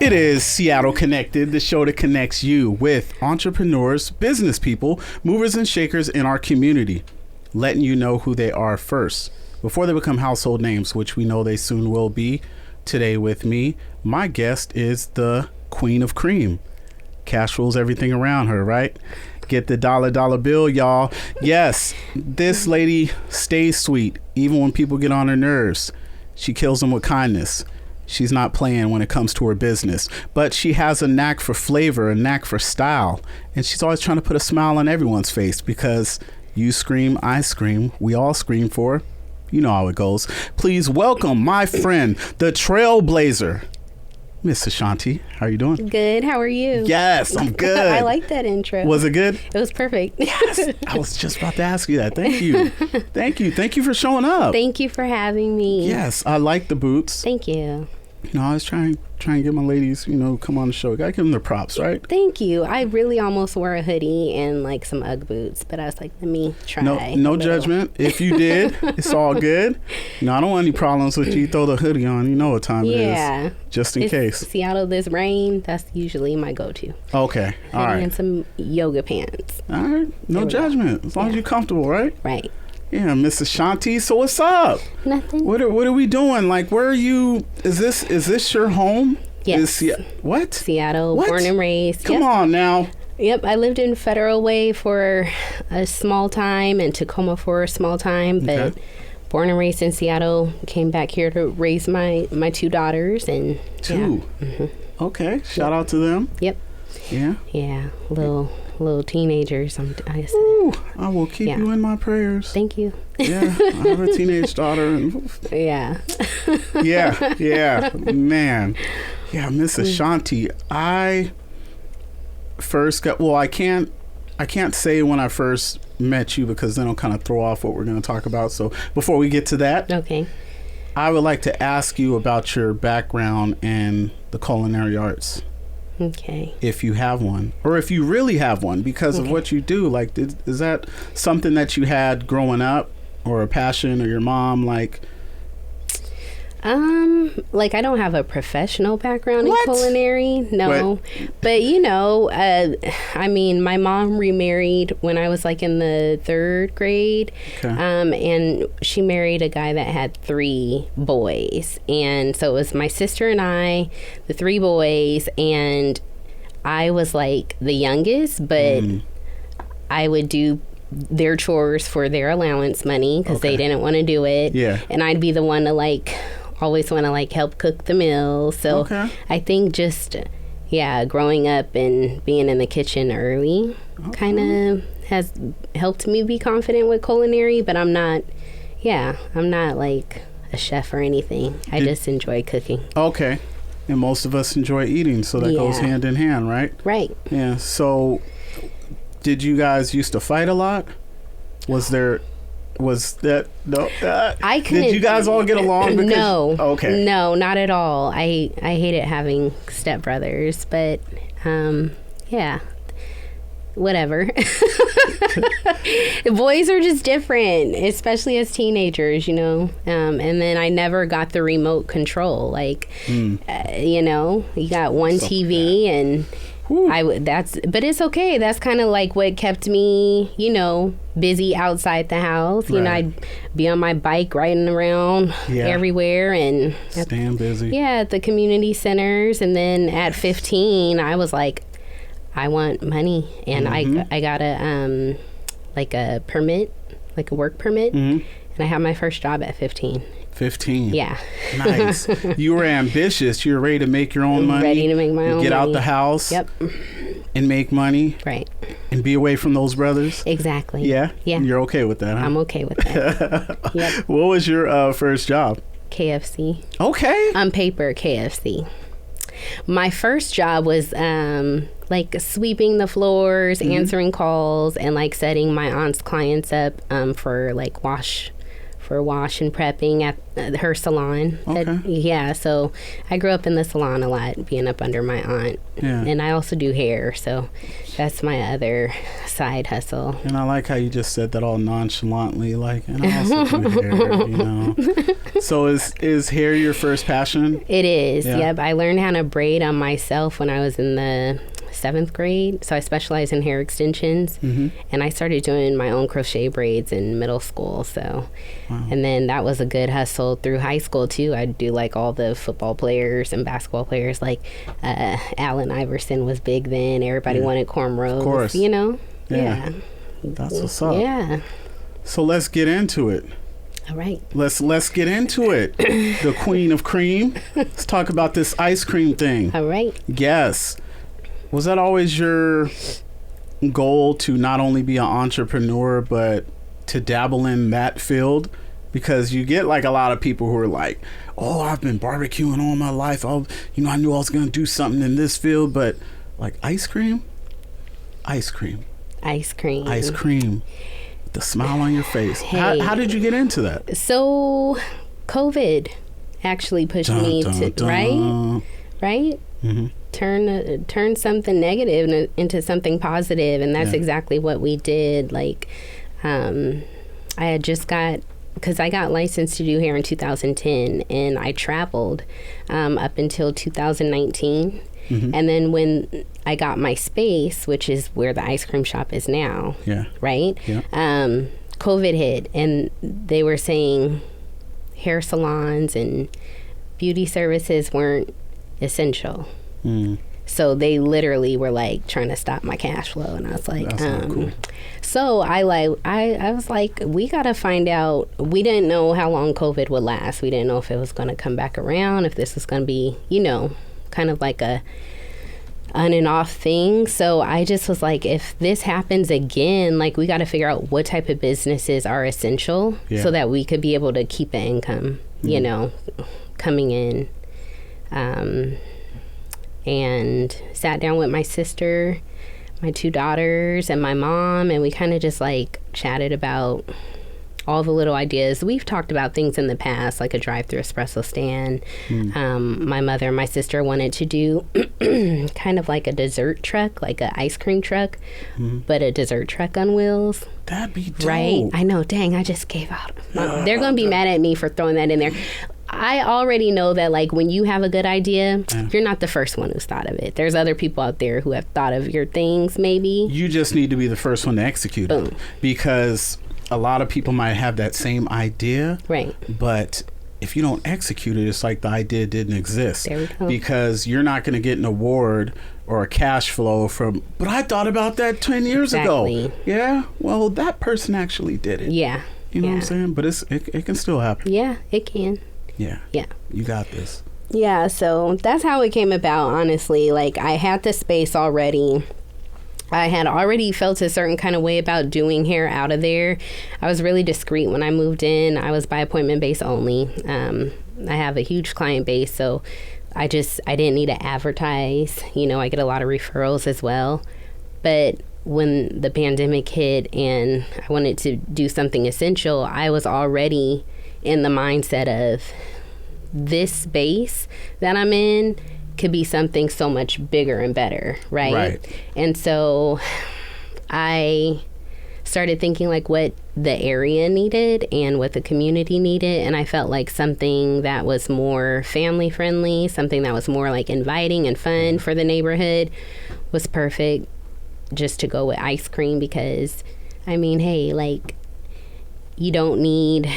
It is Seattle Connected, the show that connects you with entrepreneurs, business people, movers and shakers in our community, letting you know who they are first before they become household names, which we know they soon will be. Today with me, my guest is the Queen of Cream. Cash rules everything around her, right? Get the dollar bill, y'all. Yes, this lady stays sweet, even when people get on her nerves. She kills them with kindness. She's not playing when it comes to her business, but she has a knack for flavor, a knack for style, and she's always trying to put a smile on everyone's face because you scream, I scream, we all scream for her. You know how it goes. Please welcome my friend, the Trailblazer, Miss Ashanti. How are you doing? Good. How are you? Yes, I'm good. I like that intro. Was it good? It was perfect. Yes. I was just about to ask you that. Thank you. Thank you for showing up. Thank you for having me. Yes, I like the boots. Thank you. No, I was trying to get my ladies, come on the show. Gotta give them their props, right? Thank you. I really almost wore a hoodie and like some Ugg boots, but I was like, let me try. No judgment. If you did, it's all good. No, I don't want any problems with you. Throw the hoodie on. You know what time it is. Just in case. Seattle, this rain, that's usually my go-to. Okay. All right. And some yoga pants. All right. No judgment. As long as you're comfortable, right? Right. Yeah, Miss Ashanti. So what's up? Nothing. What are we doing? Like, where are you? Is this your home? Yes. What? Seattle, what? Born and raised. Come on now. Yep, I lived in Federal Way for a small time and Tacoma for a small time, but born and raised in Seattle. Came back here to raise my two daughters and two. Yeah. Mm-hmm. Okay, shout out to them. Yep. Yeah. Yeah, little teenagers. Ooh, I will keep you in my prayers. Thank you. Yeah, I have a teenage daughter. And yeah. yeah, man. Yeah, Miss Ashanti. I first got. Well, I can't say when I first met you because then it'll kind of throw off what we're going to talk about. So before we get to that, okay, I would like to ask you about your background in the culinary arts. Okay. If you have one, or if you really have one, because of what you do. Like, is that something that you had growing up, or a passion, or your mom, like? Like I don't have a professional background in culinary, no. But I mean, my mom remarried when I was like in the 3rd grade. Okay. And she married a guy that had 3 boys. And so it was my sister and I, the 3 boys, and I was like the youngest, but I would do their chores for their allowance money because they didn't want to do it. Yeah. And I'd be the one to always want to help cook the meals. So I think just growing up and being in the kitchen early kind of has helped me be confident with culinary, but I'm not like a chef or anything. I just enjoy cooking. Okay. And most of us enjoy eating, so that goes hand in hand, right? Right. Yeah. So did you guys used to fight a lot? Was that no? I couldn't. Did you guys all get along? Because, no. Okay. No, not at all. I hated having stepbrothers, but whatever. Boys are just different, especially as teenagers, And then I never got the remote control. You got one TV and. But it's okay. That's kind of like what kept me, busy outside the house. Right. I'd be on my bike riding around everywhere and staying busy. Yeah, at the community centers. And then at 15, I was like, I want money, and I got a permit, like a work permit, and I had my first job at 15. 15. Yeah. Nice. You were ambitious. You were ready to make your own money. Ready to make my own money. Get out the house. Yep. And make money. Right. And be away from those brothers. Exactly. Yeah? Yeah. You're okay with that, huh? I'm okay with that. Yep. What was your first job? KFC. Okay. On paper, KFC. My first job was sweeping the floors, answering calls, and setting my aunt's clients up for for wash and prepping at her salon. Okay. So I grew up in the salon a lot, being up under my aunt. Yeah. And I also do hair, so that's my other side hustle. And I like how you just said that all nonchalantly, like, and I also do hair, So is hair your first passion? It is, yeah. Yep. I learned how to braid on myself when I was in the 7th grade, so I specialize in hair extensions, and I started doing my own crochet braids in middle school. So, and then that was a good hustle through high school too. I'd do like all the football players and basketball players, like Allen Iverson was big then. Everybody wanted cornrows, of course. Yeah. That's what's up. Yeah. So let's get into it. All right. Let's get into it. The queen of cream. Let's talk about this ice cream thing. All right. Yes. Was that always your goal to not only be an entrepreneur, but to dabble in that field? Because you get like a lot of people who are like, oh, I've been barbecuing all my life. I knew I was going to do something in this field, but like ice cream. The smile on your face. Hey. How did you get into that? So COVID actually pushed me to, right? Mm-hmm. Turn something negative into something positive, and that's exactly what we did. Like, I had just because I got licensed to do hair in 2010, and I traveled up until 2019. And then when I got my space, which is where the ice cream shop is now, right? Yeah. COVID hit, and they were saying hair salons and beauty services weren't essential. So they literally were like trying to stop my cash flow, and I was like, that's not cool. So I was like, we gotta find out. We didn't know how long COVID would last. We didn't know if it was gonna come back around, if this was gonna be, kind of like a on and off thing. So I just was like, if this happens again, like we got to figure out what type of businesses are essential so that we could be able to keep the income, coming in. And sat down with my sister, my 2 daughters, and my mom, and we kind of just like chatted about all the little ideas. We've talked about things in the past, like a drive-through espresso stand. My mother and my sister wanted to do kind of like a dessert truck, like an ice cream truck, but a dessert truck on wheels. That'd be dope. Right? I know. Dang, I just gave out. They're going to be mad at me for throwing that in there. I already know that, like, when you have a good idea, you're not the first one who's thought of it. There's other people out there who have thought of your things, maybe. You just need to be the first one to execute it. Because a lot of people might have that same idea. Right. But if you don't execute it, it's like the idea didn't exist. There we go. Because you're not going to get an award or a cash flow from, but I thought about that 10 years ago. Yeah? Well, that person actually did it. Yeah. You know what I'm saying? But it can still happen. Yeah, it can. Yeah. You got this. Yeah, so that's how it came about, honestly. Like, I had the space already. I had already felt a certain kind of way about doing hair out of there. I was really discreet when I moved in. I was by appointment base only. I have a huge client base, so I didn't need to advertise. I get a lot of referrals as well. But when the pandemic hit and I wanted to do something essential, I was already in the mindset of this space that I'm in could be something so much bigger and better, right? And so I started thinking like what the area needed and what the community needed, and I felt like something that was more family friendly, something that was more like inviting and fun for the neighborhood was perfect just to go with ice cream. Because I mean, hey, like, you don't need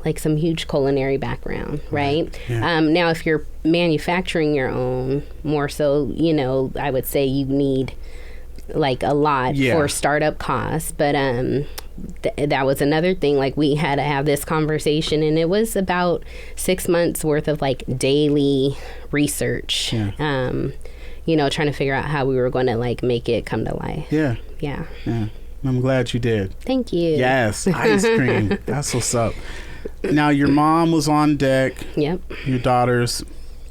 like some huge culinary background, right? Now, if you're manufacturing your own, more so, I would say you need like a lot for startup costs. But that was another thing. Like, we had to have this conversation, and it was about 6 months worth of like daily research. Trying to figure out how we were going to like make it come to life. Yeah. I'm glad you did. Thank you. Yes, ice cream. That's what's up. Now, your mom was on deck. Yep. Your daughters.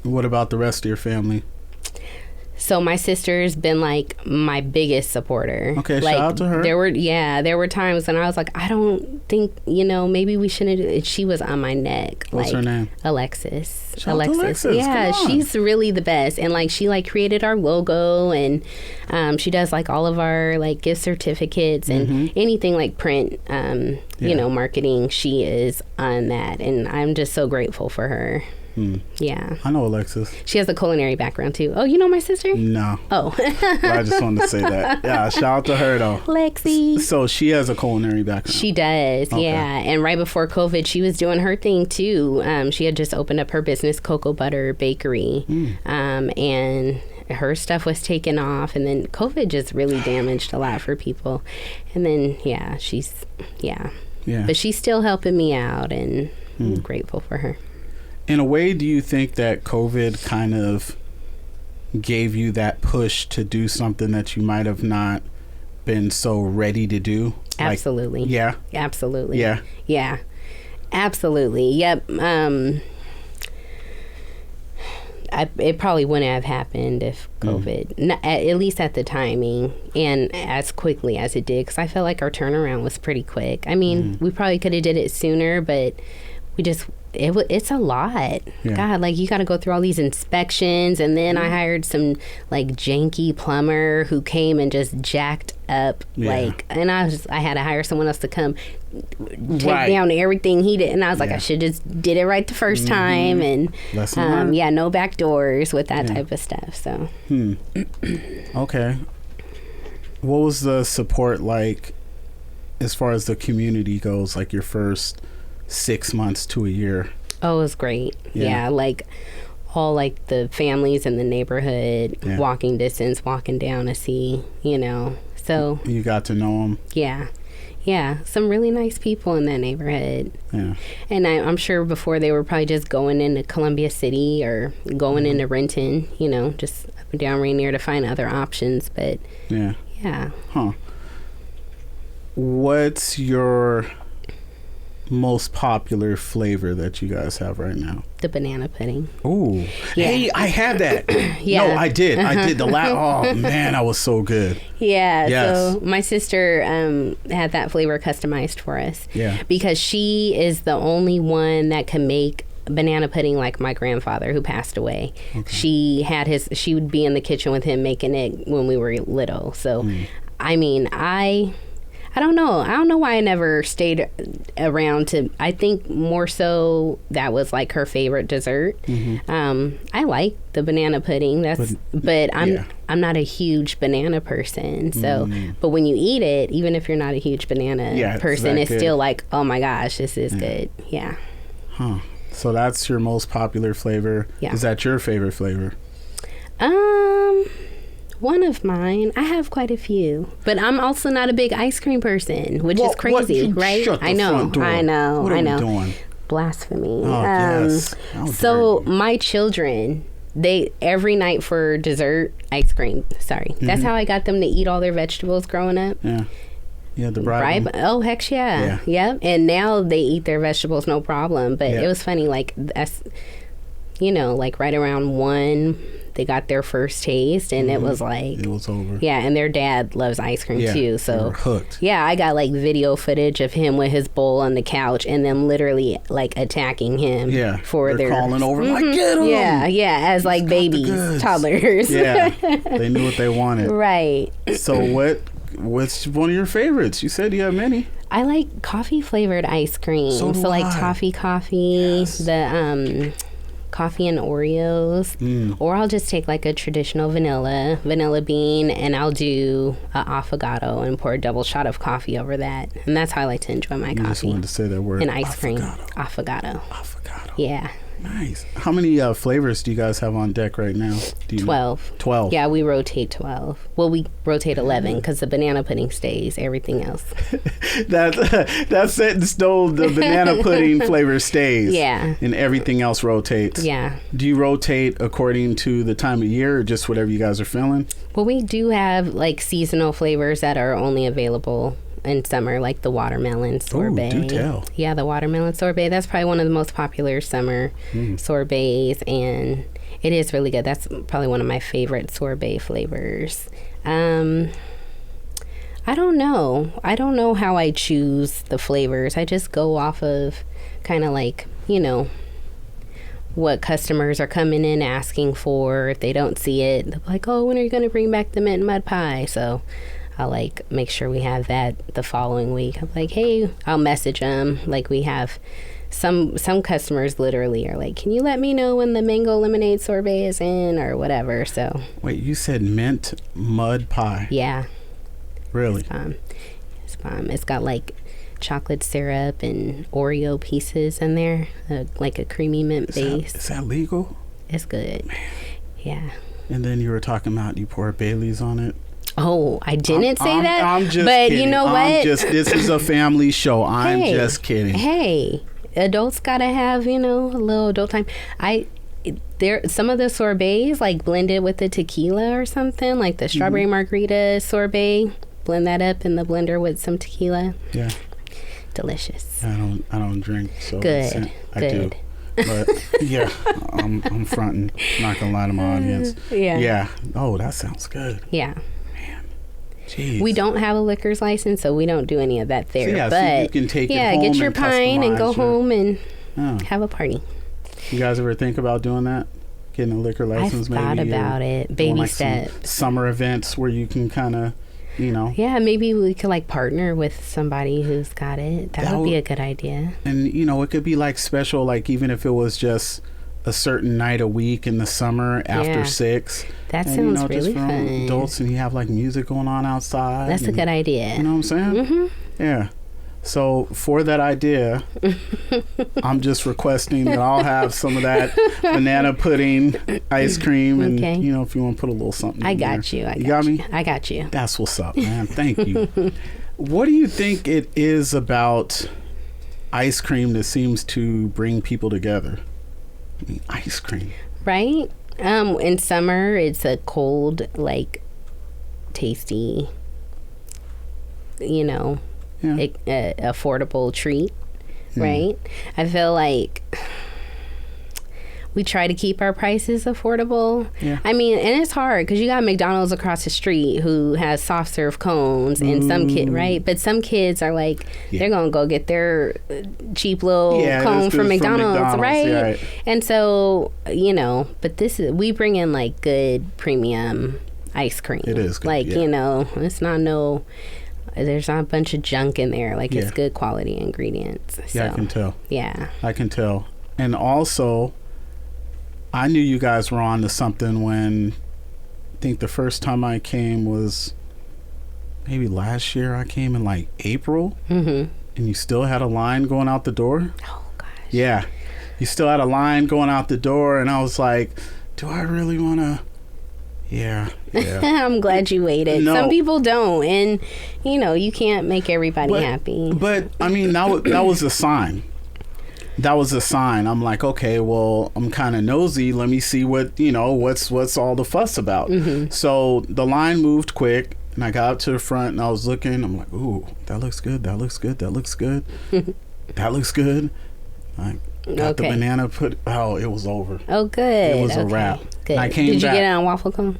What about the rest of your family? So my sister's been like my biggest supporter. Okay, like, shout out to her. There were times when I was like, I don't think, maybe we shouldn't. And she was on my neck. What's her name? Alexis. Shout out to Alexis. Yeah, Come on. she's really the best. And like she like created our logo, and she does like all of our like gift certificates and anything like print, marketing. She is on that, and I'm just so grateful for her. Yeah. I know Alexis. She has a culinary background too. Oh, you know my sister? No. Oh. But I just wanted to say that. Yeah, shout out to her though. Lexi. So she has a culinary background. She does, Okay. yeah. And right before COVID, she was doing her thing too. She had just opened up her business, Cocoa Butter Bakery. And her stuff was taken off. And then COVID just really damaged a lot for people. And then, yeah. But she's still helping me out, and I'm grateful for her. In a way, do you think that COVID kind of gave you that push to do something that you might have not been so ready to do? Absolutely. Like, yeah. Absolutely. Yeah. Yeah. Absolutely. Yep. It probably wouldn't have happened if COVID, at least at the timing and as quickly as it did, because I felt like our turnaround was pretty quick. I mean, we probably could have did it sooner, but it's a lot. Yeah. God, like you got to go through all these inspections, and then I hired some like janky plumber who came and just jacked up and I had to hire someone else to come take down everything he did, and I was like, I should just did it right the first time, and no back doors with that type of stuff. So Okay, what was the support like as far as the community goes, like your first 6 months to a year? Oh, it was great. Yeah, like all like the families in the neighborhood, walking distance, walking down to see, so you got to know them. Yeah, some really nice people in that neighborhood. Yeah. And I'm sure before they were probably just going into Columbia City or going into Renton, just up and down Rainier to find other options, but yeah. What's your most popular flavor that you guys have right now? The banana pudding. Oh, yeah. Hey, I had that. No, I did. I did the last. Oh man, that was so good. Yeah. Yes. So my sister had that flavor customized for us. Yeah. Because she is the only one that can make banana pudding like my grandfather who passed away. Okay. She would be in the kitchen with him making it when we were little. So, I mean, I don't know. I don't know why I never stayed around to. I think more so that was like her favorite dessert. I like the banana pudding. But I'm not a huge banana person. So, but when you eat it, even if you're not a huge banana person, it's still like, oh my gosh, this is good. Yeah. Huh. So that's your most popular flavor. Yeah. Is that your favorite flavor? One of mine. I have quite a few, but I'm also not a big ice cream person, which is crazy, right? Shut the I know. front door. What are you doing? Blasphemy. Oh, yes. So my children, they every night for dessert, ice cream. Sorry, that's how I got them to eat all their vegetables growing up. Yeah. Yeah, the bribe. Oh, heck yeah. Yep. And now they eat their vegetables no problem. But it was funny, like that's, like right around 1. They got their first taste, and it was like... It was over. Yeah, and their dad loves ice cream, too. So they were hooked. Yeah, I got, like, video footage of him with his bowl on the couch and them literally, like, attacking him for they're calling over, like, get him! Yeah, as, like, babies, toddlers. Yeah, they knew what they wanted. Right. So what's one of your favorites? You said you have many. I like coffee-flavored ice cream. So like, toffee coffee, the... coffee and Oreos, or I'll just take like a traditional vanilla bean, and I'll do an affogato and pour a double shot of coffee over that, and that's how I like to enjoy my coffee. Just wanted to say that word. And ice cream, affogato. Yeah. Nice. How many flavors do you guys have on deck right now? 12. 12. Yeah, we rotate 12. Well, we rotate 11 because the banana pudding stays. Everything else. That's set in stone. The banana pudding flavor stays. Yeah. And everything else rotates. Yeah. Do you rotate according to the time of year, or just whatever you guys are feeling? Well, we do have like seasonal flavors that are only available in summer, like the watermelon sorbet. Oh, do tell. Yeah, the watermelon sorbet. That's probably one of the most popular summer sorbets, and It is really good. That's probably one of my favorite sorbet flavors. I don't know. I don't know how I choose the flavors. I just go off of kind of like, you know, what customers are coming in asking for. If they don't see it, they're like, oh, when are you going to bring back the mint mud pie? So I'll like make sure we have that the following week. I'm like, hey, I'll message them. Like we have some customers literally are like, can you let me know when the mango lemonade sorbet is in or whatever? So wait, you said mint mud pie? Yeah. Really? It's bomb. It's got like chocolate syrup and Oreo pieces in there, like a creamy mint base. Is that legal? It's good. Man. Yeah. And then you were talking about you pour Bailey's on it. Oh, I didn't say that. I'm just but kidding. You know what? This is a family show. I'm just kidding. Hey, adults gotta have, you know, a little adult time. Some of the sorbets like blended with the tequila or something, like the strawberry margarita sorbet. Blend that up in the blender with some tequila. Yeah. Delicious. I don't drink, so good. I do. But yeah, I'm fronting. Not gonna lie to my audience. Yeah. Oh, that sounds good. Yeah. Man. Jeez. We don't have a liquor's license, so we don't do any of that there. So yeah, but so you can take it home get your and pint and go home and have a party. You guys ever think about doing that? Getting a liquor license? I've thought about it. Baby like steps. Summer events where you can kind of, you know. Yeah, maybe we could like partner with somebody who's got it. That would be a good idea. And, you know, it could be like special, like even if it was just a certain night a week in the summer after 6. That sounds really just for fun. Adults, and you have like music going on outside. That's a good idea. You know what I'm saying? Mm-hmm. Yeah. So for that idea, I'm just requesting that I'll have some of that banana pudding ice cream, and you know, if you want to put a little something. I got you. You got me. I got you. That's what's up, man. Thank you. What do you think it is about ice cream that seems to bring people together? I mean, ice cream, right? In summer, it's a cold, like, tasty, you know. Affordable treat, right? I feel like we try to keep our prices affordable. I mean, and it's hard because you got McDonald's across the street who has soft serve cones, and some kid, right? But some kids are like, they're gonna go get their cheap little cone from McDonald's, right? And so, you know, but we bring in like good premium ice cream. It is good, like you know, it's not there's not a bunch of junk in there. Like, it's good quality ingredients. Yeah, I can tell. Yeah. I can tell. And also, I knew you guys were on to something when I think the first time I came was maybe last year. I came in like April. Mm-hmm. And you still had a line going out the door. Oh, gosh. Yeah. You still had a line going out the door. And I was like, do I really want to? Yeah. I'm glad you waited. No. Some people don't, and you know, you can't make everybody happy. But I mean, that was a sign. That was a sign. I'm like, okay, well, I'm kind of nosy. Let me see what's all the fuss about. Mm-hmm. So the line moved quick, and I got up to the front, and I was looking. I'm like, ooh, that looks good. That looks good. That looks good. That looks good. I got the banana Oh, it was over. Oh, good. It was a wrap. Good. Did you get it on waffle cone?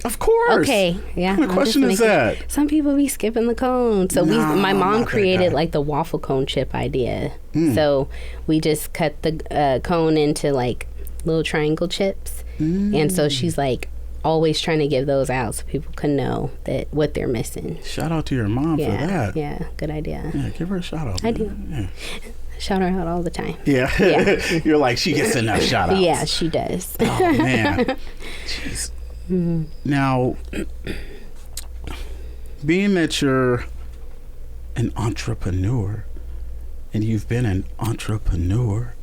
Of course. Okay. Yeah. What kind of question is that? Some people be skipping the cone. So my mom created like the waffle cone chip idea. So we just cut the cone into like little triangle chips. And so she's like always trying to give those out so people can know that what they're missing. Shout out to your mom for that. Yeah. Good idea. Yeah. Give her a shout out. I do. Yeah. Shout her out all the time. Yeah. You're like, she gets enough shout outs. Yeah, she does. Oh, man. Jeez. Mm-hmm. Now, being that you're an entrepreneur, and you've been an entrepreneur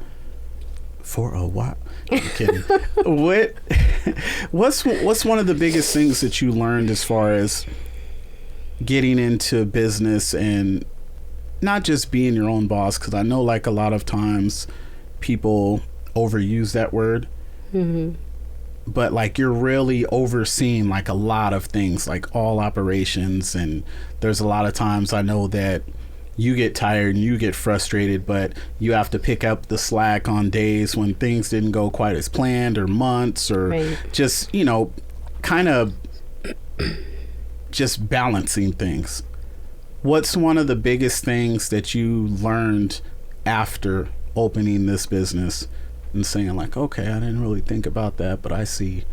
for a while. I'm kidding. What's one of the biggest things that you learned as far as getting into business and not just being your own boss? Because I know like a lot of times people overuse that word. Mm-hmm. But like you're really overseeing like a lot of things, like all operations. And there's a lot of times I know that you get tired and you get frustrated, but you have to pick up the slack on days when things didn't go quite as planned, or months, or just, kind of just balancing things. What's one of the biggest things that you learned after opening this business and saying like, okay, I didn't really think about that, but I see,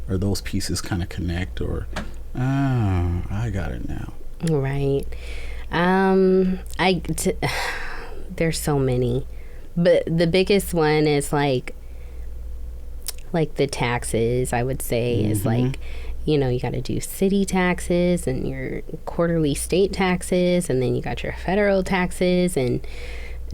or those pieces kind of connect, or, I got it now. Right. There's so many, but the biggest one is like the taxes, I would say, is like, you got to do city taxes and your quarterly state taxes, and then you got your federal taxes, and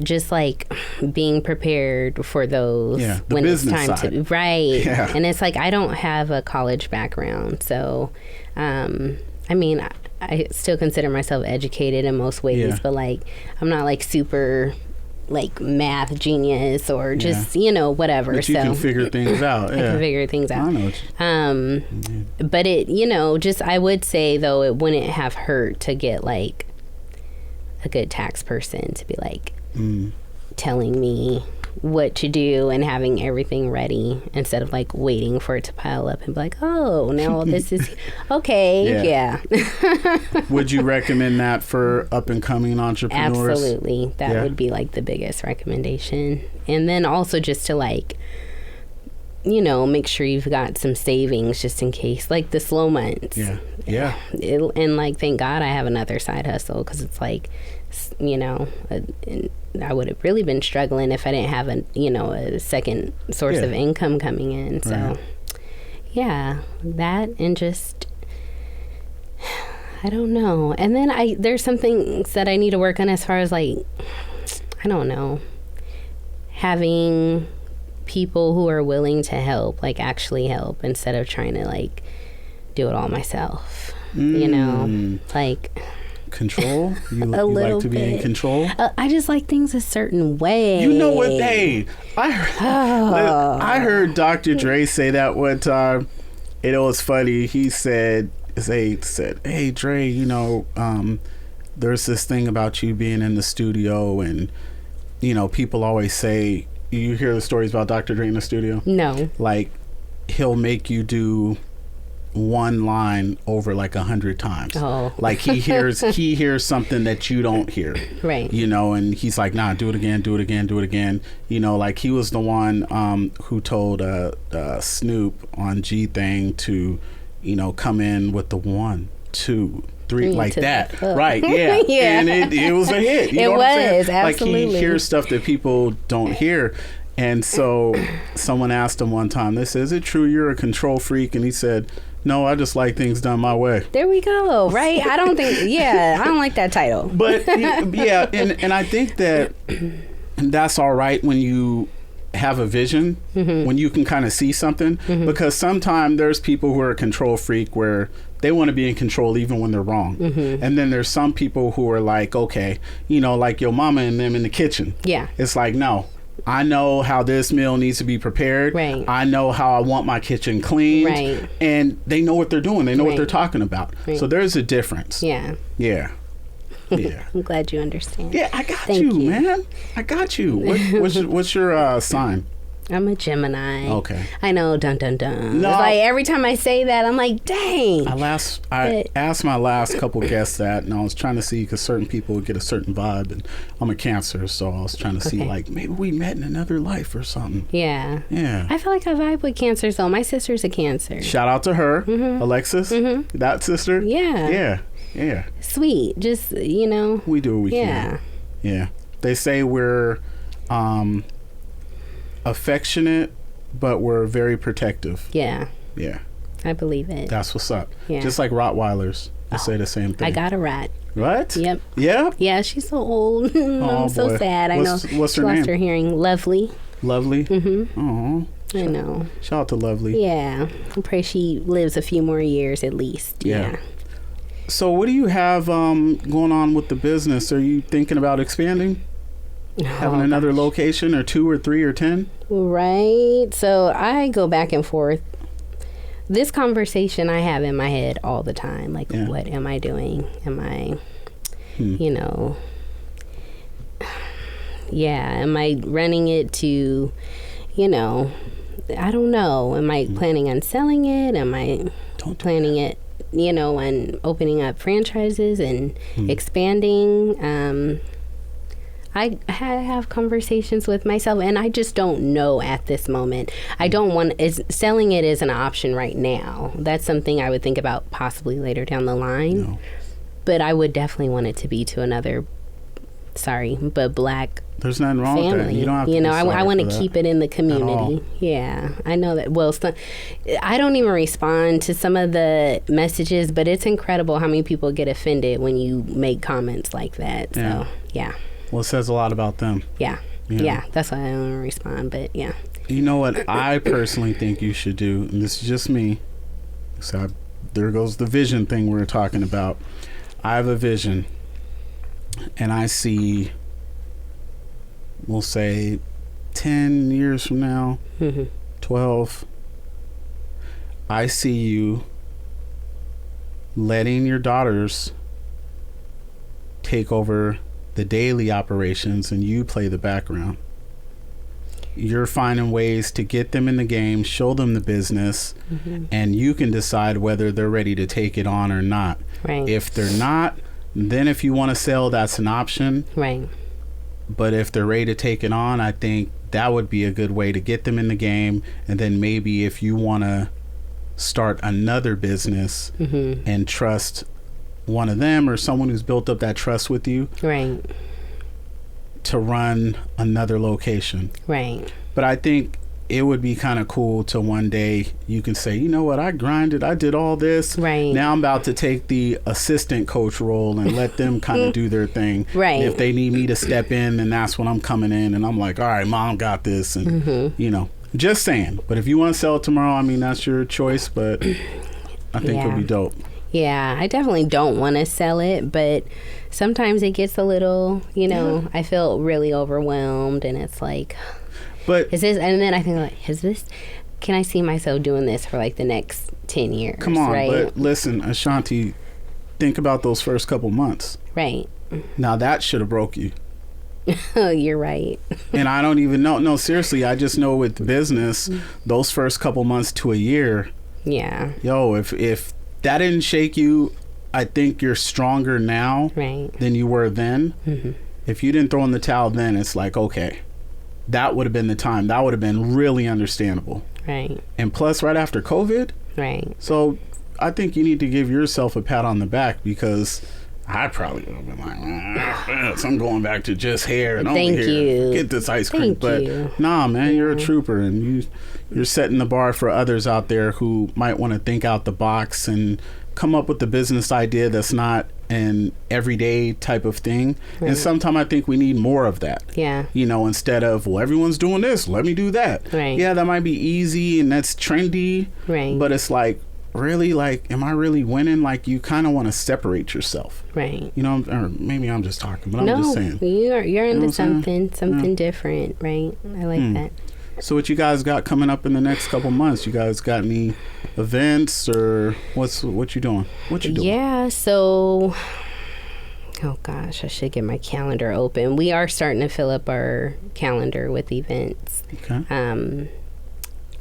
just like being prepared for those when it's time side. To right. Yeah. And it's like, I don't have a college background, so I still consider myself educated in most ways, but like I'm not like super like math genius or just whatever. But you can figure things out. I can figure things out. I know. But it just I would say though, it wouldn't have hurt to get like a good tax person to be like telling me what to do and having everything ready, instead of like waiting for it to pile up and be like, oh, now this is okay. Yeah. Would you recommend that for up and coming entrepreneurs? Absolutely. That would be like the biggest recommendation. And then also just to like, make sure you've got some savings just in case, like the slow months. Yeah. And like, thank God I have another side hustle, because it's like, I would have really been struggling if I didn't have a second source of income coming in. So that, and just, I don't know. And then there's some things that I need to work on as far as like, I don't know, having people who are willing to help, like actually help, instead of trying to like do it all myself, like control. You like to be in control. I just like things a certain way. You know what? Hey, I heard Dr. Dre say that one time. It was funny. He said, "Hey Dre, there's this thing about you being in the studio, and people always say." You hear the stories about Dr. Dre in the studio? No. Like, he'll make you do one line over like 100 times. Oh. Like he hears something that you don't hear. Right. And he's like, nah, do it again. Like he was the one who told Snoop on G Thing to, come in with the 1, 2, 3, like that. Right. Yeah. Yeah. And it was a hit. It was, absolutely. Like he hears stuff that people don't hear. And so someone asked him one time, they said, is it true you're a control freak? And he said, no, I just like things done my way. There we go. Right. I don't like that title. But yeah. And I think that's all right when you have a vision, when you can kind of see something, because sometimes there's people who are a control freak where they want to be in control even when they're wrong. And then there's some people who are like, okay, like your mama and them in the kitchen. Yeah. It's like, no, I know how this meal needs to be prepared. Right. I know how I want my kitchen cleaned. Right. And they know what they're doing. They know what they're talking about. Right. So there's a difference. Yeah. Yeah. Yeah. I'm glad you understand. Yeah, I got you, man. I got you. What's your sign? I'm a Gemini. Okay. I know, dun dun dun. No. It's like every time I say that, I'm like, dang. I asked my last couple guests that, and I was trying to see, because certain people would get a certain vibe, and I'm a Cancer, so I was trying to see, like, maybe we met in another life or something. Yeah. Yeah. I feel like I vibe with Cancers, though. My sister's a Cancer. Shout out to her, Alexis, that sister. Yeah. Yeah. Yeah. Sweet. Just, We do what we can. Yeah. They say we're affectionate, but we're very protective. Yeah. Yeah. I believe it. That's what's up. Yeah. Just like Rottweilers. They say the same thing. I got a rat. What? Yep. Yeah? Yeah, she's so old. I'm so sad. I know. What's her name? Lost her hearing. Lovely. Lovely? Oh. I know. Shout out to Lovely. Yeah. I pray she lives a few more years at least. Yeah. So what do you have going on with the business? Are you thinking about expanding? Having another location, or 2 or 3 or 10? Right. So I go back and forth. This conversation I have in my head all the time. Like, what am I doing? Am I, am I running it to, you know, I don't know. Am I planning on selling it? Am I planning it, you know, on opening up franchises and expanding? I have conversations with myself, and I just don't know at this moment. I don't want selling it is an option right now. That's something I would think about possibly later down the line. No. But I would definitely want it to be to another, Black. There's nothing wrong with that. You don't have to. You know, I want to keep it in the community. Yeah, I know that. Well, I don't even respond to some of the messages, but it's incredible how many people get offended when you make comments like that. Yeah. So, yeah. Well, it says a lot about them. Yeah. You know? Yeah, that's why I don't respond, but yeah. You know what I personally think you should do, and this is just me. So there goes the vision thing we were talking about. I have a vision, and I see, we'll say 10 years from now, 12, I see you letting your daughters take over the daily operations and you play the background. You're finding ways to get them in the game, show them the business, and you can decide whether they're ready to take it on or not. Right. If they're not, then if you want to sell, that's an option. Right. But if they're ready to take it on, I think that would be a good way to get them in the game. And then maybe if you want to start another business and trust one of them or someone who's built up that trust with you, right, to run another location. Right. But I think it would be kind of cool to one day you can say, you know what, I grinded, I did all this. Right. Now I'm about to take the assistant coach role and let them kind of do their thing. Right. And if they need me to step in, then that's when I'm coming in and I'm like, all right, mom got this. And, you know, just saying. But if you want to sell it tomorrow, I mean, that's your choice. But I think it'll be dope. Yeah, I definitely don't want to sell it, but sometimes it gets a little, you know, I feel really overwhelmed and it's like, but is this, and then I think like, can I see myself doing this for like the next 10 years? Come on, right? But listen, Ashanti, think about those first couple months. Right. Now that should have broke you. Oh, you're right. And I don't even know. No, seriously, I just know with business, those first couple months to a year. Yeah. Yo, if that didn't shake you, I think you're stronger now than you were then. If you didn't throw in the towel then, it's like, okay, that would have been the time. That would have been really understandable. Right. And plus, right after COVID. Right. So I think you need to give yourself a pat on the back because I probably would have been like, so I'm going back to just hair and Thank over here. Get this ice cream. But nah, man, you're a trooper and you're setting the bar for others out there who might want to think out the box and come up with the business idea that's not an everyday type of thing. And sometimes I think we need more of that. Yeah. You know, instead of, well, everyone's doing this, let me do that. Right. Yeah, that might be easy and that's trendy. Right. But it's like, really, like, am I really winning? Like, you kind of want to separate yourself. Right. You know, or maybe I'm just talking, but I'm just saying. You're into something different, right? I like that. So what you guys got coming up in the next couple months? You guys got any events or what you doing? What you doing? Yeah, so oh gosh, I should get my calendar open. We are starting to fill up our calendar with events. Okay.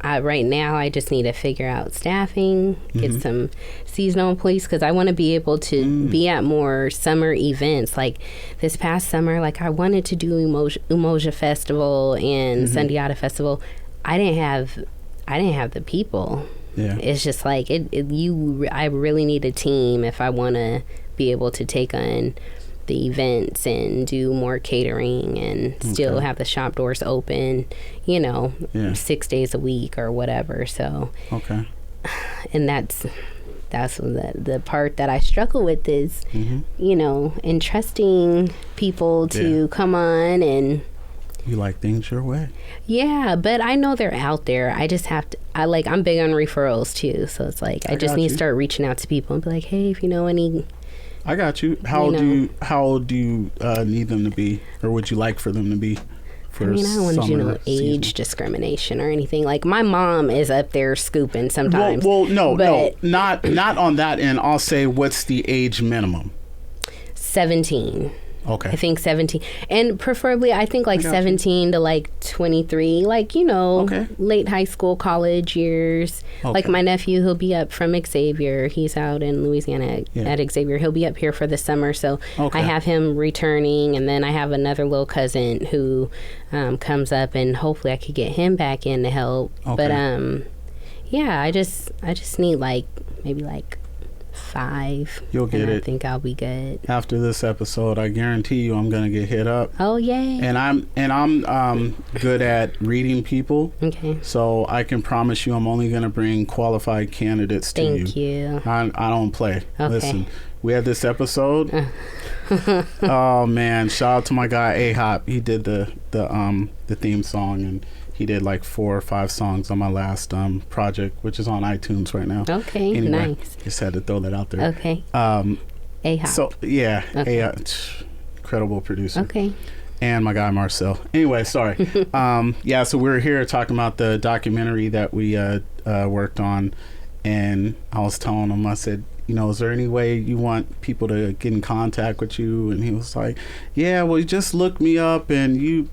Right now, I just need to figure out staffing, get some seasonal employees, because I want to be able to be at more summer events. Like this past summer, like I wanted to do Umoja Festival and Sundiata Festival. I didn't have the people. Yeah. It's just like I really need a team if I want to be able to take on the events and do more catering and still have the shop doors open, you know, 6 days a week or whatever. So, and that's the part that I struggle with is, you know, entrusting people to come on and. You like things your way. Yeah, but I know they're out there. I just have to, I'm big on referrals too. So it's like, I just need to start reaching out to people and be like, hey, if you know any. I got you. How old do you need them to be, or would you like for them to be? I mean, I don't want to do age discrimination or anything. Like my mom is up there scooping sometimes. Well, no, not on that end. I'll say, what's the age minimum? 17. Okay. I think 17. And preferably, I think like 17 to like 23, like, late high school, college years. Okay. Like my nephew, he'll be up from Xavier. He's out in Louisiana at Xavier. He'll be up here for the summer. So I have him returning. And then I have another little cousin who comes up, and hopefully I could get him back in to help. Okay. But yeah, I just need like maybe like 5. You'll get it. I think I'll be good. After this episode, I guarantee you I'm gonna get hit up. Oh yay. And I'm good at reading people. Okay. So I can promise you I'm only gonna bring qualified candidates to you. Thank you. I don't play. Okay. Listen, we had this episode. Oh man, shout out to my guy A-Hop. He did the theme song, and he did like 4 or 5 songs on my last project, which is on iTunes right now. Okay, anyway, nice. Just had to throw that out there. Okay. A-Hop. So yeah, Okay. Incredible producer. Okay. And my guy Marcel. Anyway, sorry. So we're here talking about the documentary that we worked on, and I was telling him, I said, is there any way you want people to get in contact with you? And he was like, yeah, well, you just look me up, and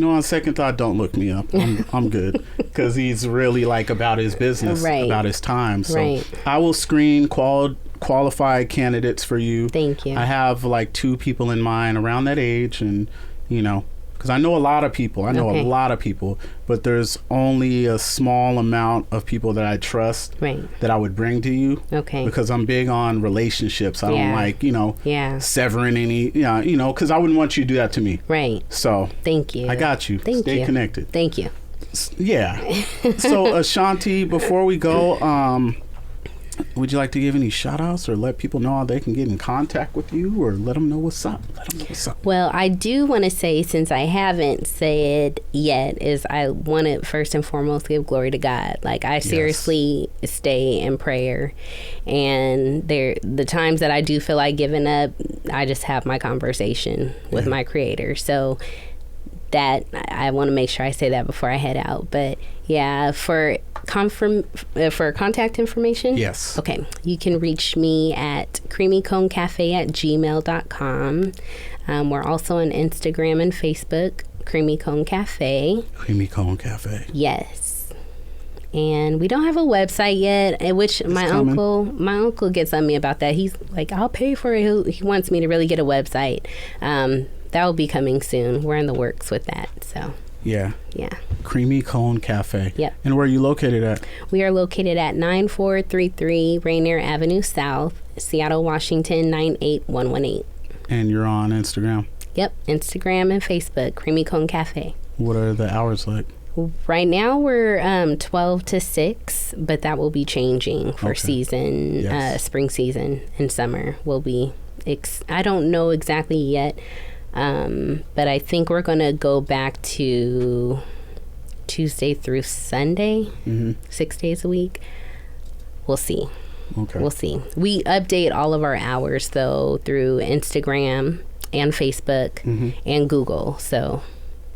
on second thought, don't look me up. I'm good, because he's really like about his business, about his time. So I will screen qualified candidates for you. Thank you. I have like 2 people in mind around that age, and because I know a lot of people. I know a lot of people, but there's only a small amount of people that I trust that I would bring to you. Okay. Because I'm big on relationships. I don't like, severing any, because I wouldn't want you to do that to me. Right. So. Thank you. I got you. Stay connected. Thank you. Yeah. So Ashanti, before we go, would you like to give any shout outs or let people know how they can get in contact with you, or let them know what's up? Well, I do want to say, since I haven't said yet, is I want to first and foremost give glory to God. Like, I seriously stay in prayer, and the times that I do feel like giving up, I just have my conversation with my Creator. So that I want to make sure I say that before I head out. But yeah, for contact information, yes, okay, you can reach me at creamyconecafe@gmail.com. We're also on Instagram and Facebook, Creamy Cone Cafe. Creamy Cone Cafe. Yes. And we don't have a website yet, which my uncle gets on me about that. He's like, I'll pay for it. He wants me to really get a website. That will be coming soon. We're in the works with that. So yeah. Creamy Cone Cafe. Yep. And where are you located at? We are located at 9433 Rainier Avenue South, Seattle, Washington 98118. And you're on Instagram? Yep, Instagram and Facebook, Creamy Cone Cafe. What are the hours like? Right now we're 12 to 6, but that will be changing for season, spring season and summer. Will be. I don't know exactly yet. But I think we're going to go back to Tuesday through Sunday, 6 days a week. We'll see. Okay. We'll see. We update all of our hours, though, through Instagram and Facebook and Google,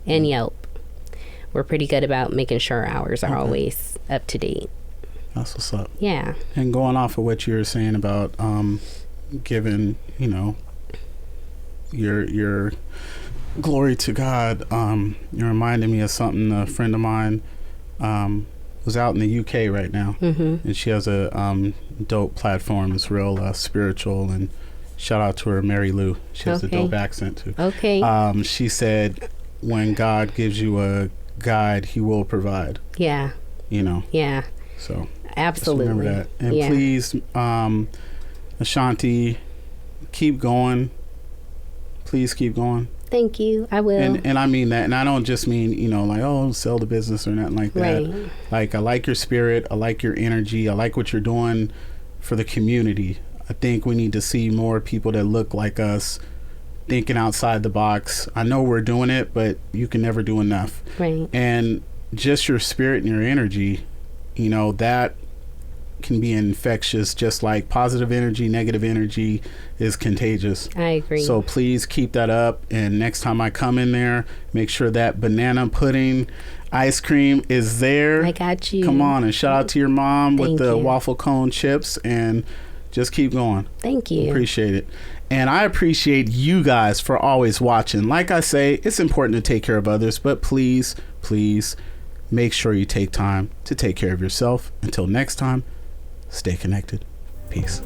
and Yelp. We're pretty good about making sure our hours are always up to date. That's what's up. Yeah. And going off of what you were saying about giving, your glory to God, you're reminding me of something. A friend of mine was out in the UK right now, and she has a dope platform. It's real spiritual, and shout out to her, Mary Lou. She has a dope accent too. Okay. She said, when God gives you a guide, he will provide. Yeah. Yeah. So absolutely, just remember that. And please, Ashanti, keep going. Please keep going. Thank you. I will. And I mean that. And I don't just mean, sell the business or nothing like that. Right. Like, I like your spirit. I like your energy. I like what you're doing for the community. I think we need to see more people that look like us, thinking outside the box. I know we're doing it, but you can never do enough. Right. And just your spirit and your energy, that can be infectious, just like positive energy, negative energy is contagious. I agree. So please keep that up, and next time I come in there, make sure that banana pudding ice cream is there. I got you. Come on, and shout out to your mom with the waffle cone chips, and just keep going. Thank you. Appreciate it. And I appreciate you guys for always watching. Like I say, it's important to take care of others, but please, please make sure you take time to take care of yourself. Until next time, stay connected. Peace.